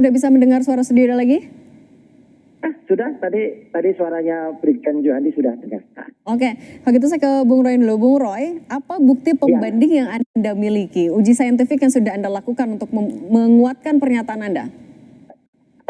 Sudah bisa mendengar suara sendiri lagi? Sudah, tadi suaranya Brigjen Johandi sudah dengar. Oke, kalau gitu saya ke Bung Roy dulu. Bung Roy, apa bukti pembanding yang Anda miliki, uji saintifik yang sudah Anda lakukan untuk menguatkan pernyataan Anda?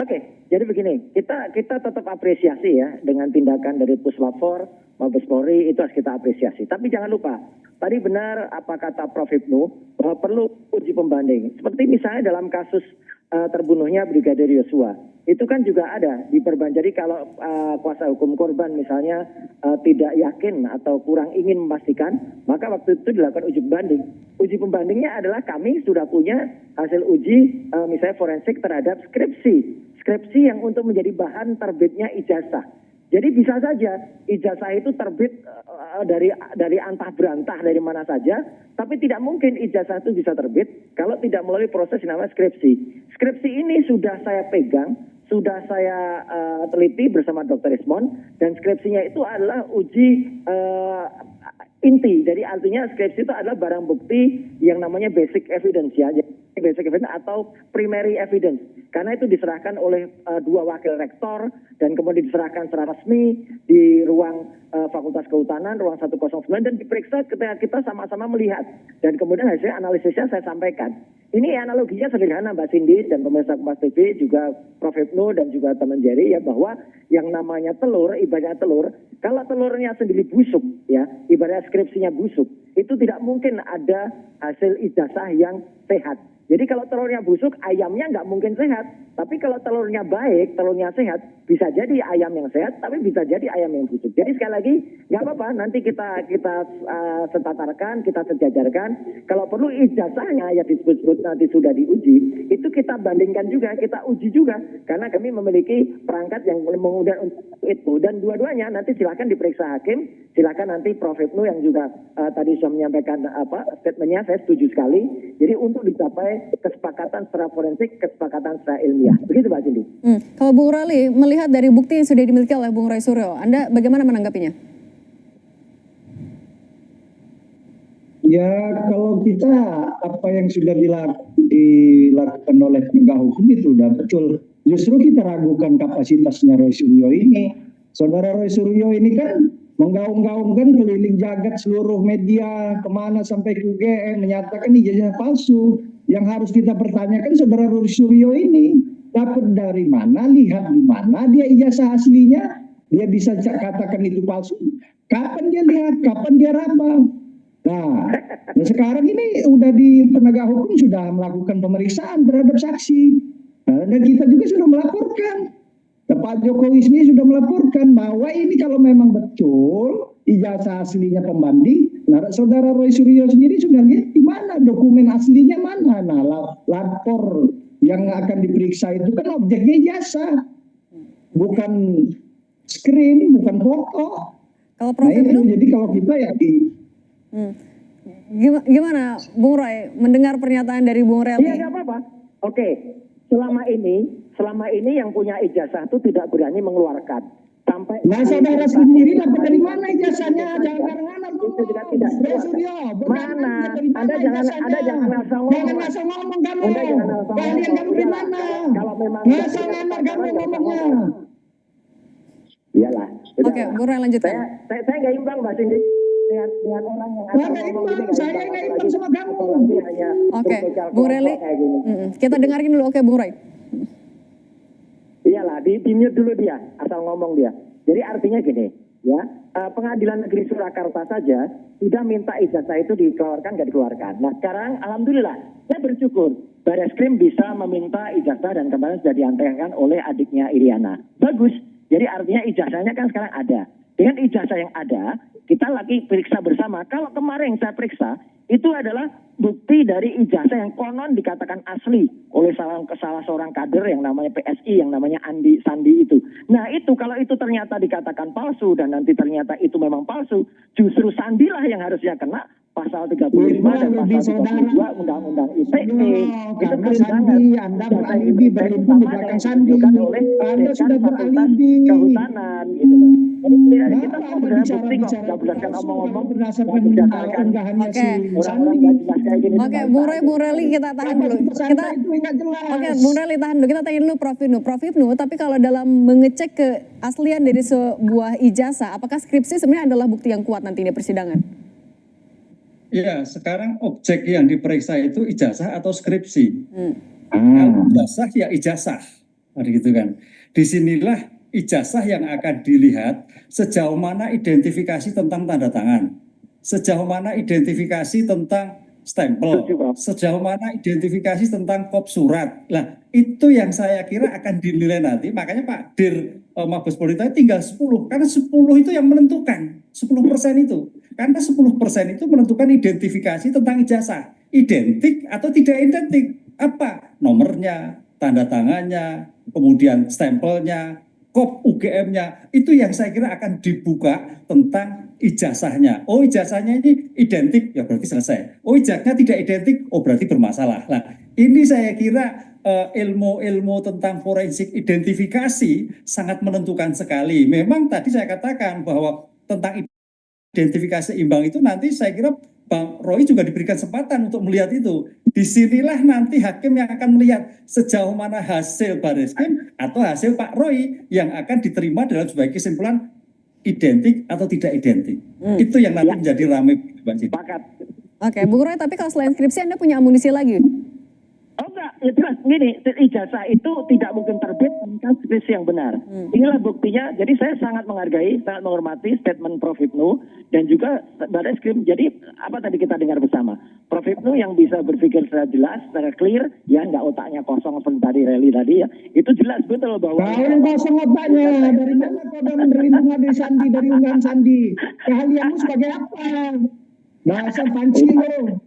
Oke, jadi begini, kita tetap apresiasi ya dengan tindakan dari Puslap 4, Mabes Polri, itu harus kita apresiasi. Tapi jangan lupa, tadi benar apa kata Prof. Hipnu, bahwa perlu uji pembanding. Seperti misalnya dalam kasus terbunuhnya Brigadir Yosua. Itu kan juga ada di perban. Jadi kalau kuasa hukum korban misalnya tidak yakin atau kurang ingin memastikan, maka waktu itu dilakukan uji pembanding. Uji pembandingnya adalah kami sudah punya hasil uji misalnya forensik terhadap skripsi yang untuk menjadi bahan terbitnya ijazah. Jadi bisa saja ijazah itu terbit dari antah berantah dari mana saja, tapi tidak mungkin ijazah itu bisa terbit kalau tidak melalui proses yang namanya skripsi. Skripsi ini sudah saya pegang, sudah saya teliti bersama Dr. Ismon, dan skripsinya itu adalah uji inti. Jadi artinya skripsi itu adalah barang bukti yang namanya basic evidence ya. Jadi basic evidence atau primary evidence. Karena itu diserahkan oleh dua wakil rektor dan kemudian diserahkan secara resmi di ruang Fakultas Kehutanan, ruang 109, dan diperiksa ketika kita sama-sama melihat. Dan kemudian hasil analisisnya saya sampaikan. Ini analoginya sederhana Mbak Cindy dan pemirsa Kompas TV, juga Prof. Hipnu dan juga teman Jerry ya, bahwa yang namanya telur, ibaratnya telur, kalau telurnya sendiri busuk ya, ibaratnya skripsinya busuk, itu tidak mungkin ada hasil ijazah yang sehat. Jadi kalau telurnya busuk, ayamnya nggak mungkin sehat. Tapi kalau telurnya baik, telurnya sehat, bisa jadi ayam yang sehat, tapi bisa jadi ayam yang busuk. Jadi sekali lagi, nggak apa-apa, nanti kita setatarkan, kita sejajarkan. Kalau perlu ijazahnya yang disebut nanti sudah diuji, itu kita bandingkan juga, kita uji juga. Karena kami memiliki perangkat yang memudahkan untuk itu. Dan dua-duanya nanti silakan diperiksa hakim, silakan nanti Prof. Hipnu yang juga tadi sudah menyampaikan statementnya, saya setuju sekali. Jadi untuk dicapai kesepakatan secara forensik, kesepakatan secara ilmiah. Begitu Mbak Cindy. Kalau Bung Rali melihat dari bukti yang sudah dimiliki oleh Bung Roy Suryo, Anda bagaimana menanggapinya? Ya kalau kita apa yang sudah dilakukan oleh penegak hukum itu sudah betul. Justru kita ragukan kapasitasnya Roy Suryo ini. Saudara Roy Suryo ini kan menggaung-gaungkan keliling jagat seluruh media, kemana sampai ke UGM, menyatakan ijazah palsu. Yang harus kita pertanyakan saudara Roy Suryo ini dapat dari mana, lihat di mana dia ijazah aslinya, dia bisa katakan itu palsu. Kapan dia lihat, kapan dia raba. Nah sekarang ini udah di penegak hukum sudah melakukan pemeriksaan terhadap saksi. Nah, dan kita juga sudah melaporkan. Pak Jokowi sendiri sudah melaporkan bahwa ini kalau memang betul ijazah aslinya pembanding, nah saudara Roy Suryo sendiri sudah lihat di mana dokumen aslinya mana. Nah lapor yang akan diperiksa itu kan objeknya ijazah, bukan screen, bukan foto. Kalau Prof. Hipnu, jadi kalau kita ya Gimana Bung Roy mendengar pernyataan dari Bung Rali? Iya nggak apa-apa. Oke, selama ini yang punya ijazah itu tidak berani mengeluarkan. Sampai nah saudara sendiri dapat dari mana ijazahnya? Jangan ngarang-ngarang ngomong. Suryo, mana? Anda jangan asal ngomong. Jangan asal ngomong kamu. Anda jangan asal ngomong. Kalian kamu di mana? Kalau memang asal ngarang kamu ngomongnya. Iyalah. Oke, Bung Roy lanjutkan. Saya nggak imbang Mbak Cindy dengan orang yang asal ngomong ini. Saya nggak imbang sama kamu. Oke, Bung Rali, kita dengarin dulu. Oke, Bung Roy. Iyalah, di mute dulu dia, asal ngomong dia. Jadi artinya gini, ya, Pengadilan Negeri Surakarta saja sudah minta ijazah itu dikeluarkan, nggak dikeluarkan. Nah sekarang, alhamdulillah, saya bersyukur Barreskrim bisa meminta ijazah dan kemarin sudah diantarkan oleh adiknya Iriana. Bagus. Jadi artinya ijazahnya kan sekarang ada. Dengan ijazah yang ada, kita lagi periksa bersama. Kalau kemarin saya periksa, itu adalah bukti dari ijazah yang konon dikatakan asli oleh salah seorang kader yang namanya PSI, yang namanya Andi Sandi itu. Nah itu kalau itu ternyata dikatakan palsu dan nanti ternyata itu memang palsu, justru Sandilah yang harusnya kena pasal 35 dan pasal 32 Undang-Undang ITE. Itu karena clear banget. Sandi, Anda beralibi berlindung di belakang Sandi. Oleh Anda sudah Fakultas beralibi. Kehutanan gitu loh. Jadi kita Bapak mau Anda benar bukti kok, bicara nggak berdasarkan omong-omong, berdasarkan unggahannya Oke. si orang-orang Sandi. nggak jelas kayak gini. Oke, Bung Roy, Bung Reli, kita tahan dulu. Kita itu nggak jelas. Oke, Bung Reli tahan dulu. Kita tanya dulu Prof Ibnu. Prof Ibnu, tapi kalau dalam mengecek keaslian dari sebuah ijazah, apakah skripsi sebenarnya adalah bukti yang kuat nanti di persidangan? Iya, sekarang objek yang diperiksa itu ijazah atau skripsi. Ah. Kalau ijazah ya ijazah, gitu kan. Disinilah ijazah yang akan dilihat sejauh mana identifikasi tentang tanda tangan, sejauh mana identifikasi tentang stempel, sejauh mana identifikasi tentang kop surat. Nah, itu yang saya kira akan dinilai nanti. Makanya Pak Dir Mabes Polri tadi tinggal 10, karena 10 itu yang menentukan, 10% itu. Karena 10% itu menentukan identifikasi tentang ijazah. Identik atau tidak identik. Apa? Nomornya, tanda tangannya, kemudian stempelnya, kop UGM-nya. Itu yang saya kira akan dibuka tentang ijazahnya. Oh, ijazahnya ini identik, ya berarti selesai. Oh, ijazahnya tidak identik, oh berarti bermasalah. Nah, ini saya kira ilmu-ilmu tentang forensik identifikasi sangat menentukan sekali. Memang tadi saya katakan bahwa tentang identifikasi imbang itu nanti saya kira Bang Roy juga diberikan kesempatan untuk melihat itu. Disinilah nanti hakim yang akan melihat sejauh mana hasil Bareskrim atau hasil Pak Roy yang akan diterima dalam sebagai kesimpulan identik atau tidak identik. Itu yang nanti menjadi ramai, Mbak Cidi. Oke, Bung Roy, tapi kalau selain skripsi Anda punya amunisi lagi? Oh enggak, ya jelas gini, ijazah itu tidak mungkin terbit tanpa skripsi yang benar. Inilah buktinya. Jadi saya sangat menghargai, sangat menghormati statement Prof Ibnu dan juga Bareskrim. Jadi apa tadi kita dengar bersama? Prof Ibnu yang bisa berpikir secara jelas, secara clear, ya nggak otaknya kosong seperti tadi Reli tadi ya. Itu jelas betul bahwa Kalau kosong otaknya, dari mana kau udah menerima dari Sandi, dari unggahan Sandi? Keahlianmu sebagai apa? Bahasa panci lo.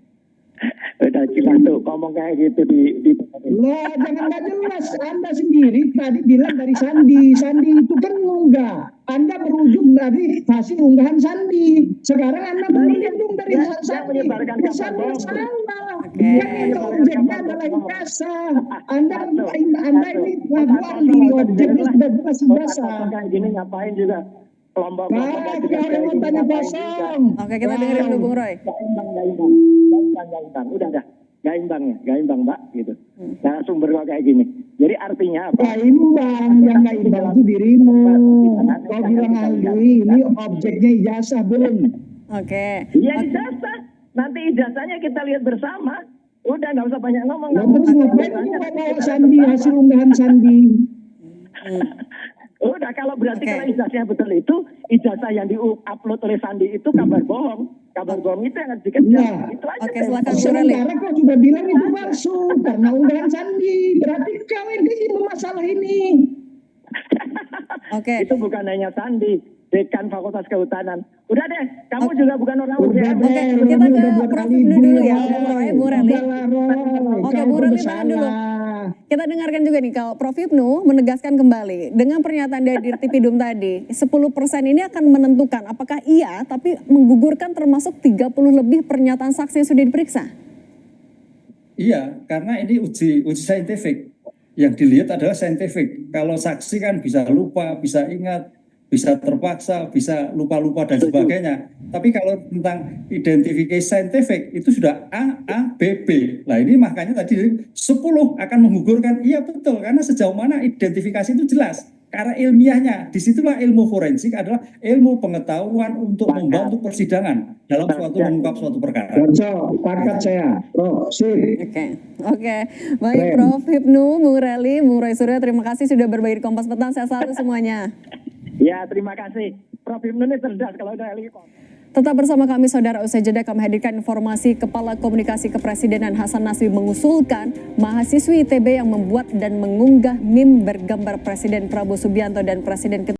udah jelas tuh ngomong kayak gitu di Lah, jangan nggak jelas. Anda sendiri tadi bilang dari Sandi. Sandi itu kan enggak. Anda berujung dari hasil unggahan Sandi. Sekarang Anda berlindung dari hasil Sandi. Sandi salah. Yang ini objeknya adalah ijazah. Anda ini lakukan di objeknya sudah jelas ijazah. kayak gini ngapain juga kelompok Orang otaknya kosong. Oke, kita dengerin dulu Bung Roy. Gak imbang. Udah dah. Gak imbang Mbak gitu. Nah, sumber kok kayak gini. Jadi artinya apa? Gak imbang, yang gak imbang itu dirimu. Kau bilang ahli, ini objeknya ijazah belum? Oke. Iya ijazah. Nanti ijazahnya kita lihat bersama. Udah nggak usah banyak ngomong. Nah, terus ngapain juga bawa Sandi, hasil unggahan Sandi? Udah kalau berarti kalau ijazahnya betul itu, ijazah yang di-upload oleh Sandi itu kabar bohong. Kabar bohong itu yang harus dikejar. Nah, Itu aja. Oke, silakan Bung Reli. Sementara kau sudah bilang itu palsu karena unggahan Sandi. Berarti kau ini bermasalah ini. Oke. Itu bukan hanya Sandi, Dekan Fakultas Kehutanan. Udah deh, kamu juga bukan orang UGM. Oke, kita ke Prof Ibnu dulu ya, Bung Roy, Bung Reli. Oke, Bung Reli tahan dulu. Kita dengarkan juga nih kalau Prof Ibnu menegaskan kembali dengan pernyataan dari Dirtipidum tadi, 10% ini akan menentukan apakah iya tapi menggugurkan termasuk 30 lebih pernyataan saksi yang sudah diperiksa. Iya, karena ini uji saintifik. Yang dilihat adalah saintifik. Kalau saksi kan bisa lupa, bisa ingat, bisa terpaksa, bisa lupa-lupa dan sebagainya. Tapi kalau tentang identifikasi saintifik itu sudah A, B, B. Nah ini makanya tadi 10 akan menggugurkan, iya betul. Karena sejauh mana identifikasi itu jelas. Karena ilmiahnya, disitulah ilmu forensik adalah ilmu pengetahuan untuk membantu persidangan dalam mengungkap suatu perkara. Cocok, pakat saya. Prof, sip. Oke. Baik Prof Ibnu, Bung Reli, Bung Roy Suryo, terima kasih sudah berbagi di Kompas Petang. Saya selalu semuanya. Ya, terima kasih. Prof Ibnu ini cerdas kalau udah Reli. Tetap bersama kami saudara, usai jeda kami hadirkan informasi Kepala Komunikasi Kepresidenan Hasan Nasbi mengusulkan mahasiswi ITB yang membuat dan mengunggah meme bergambar Presiden Prabowo Subianto dan Presiden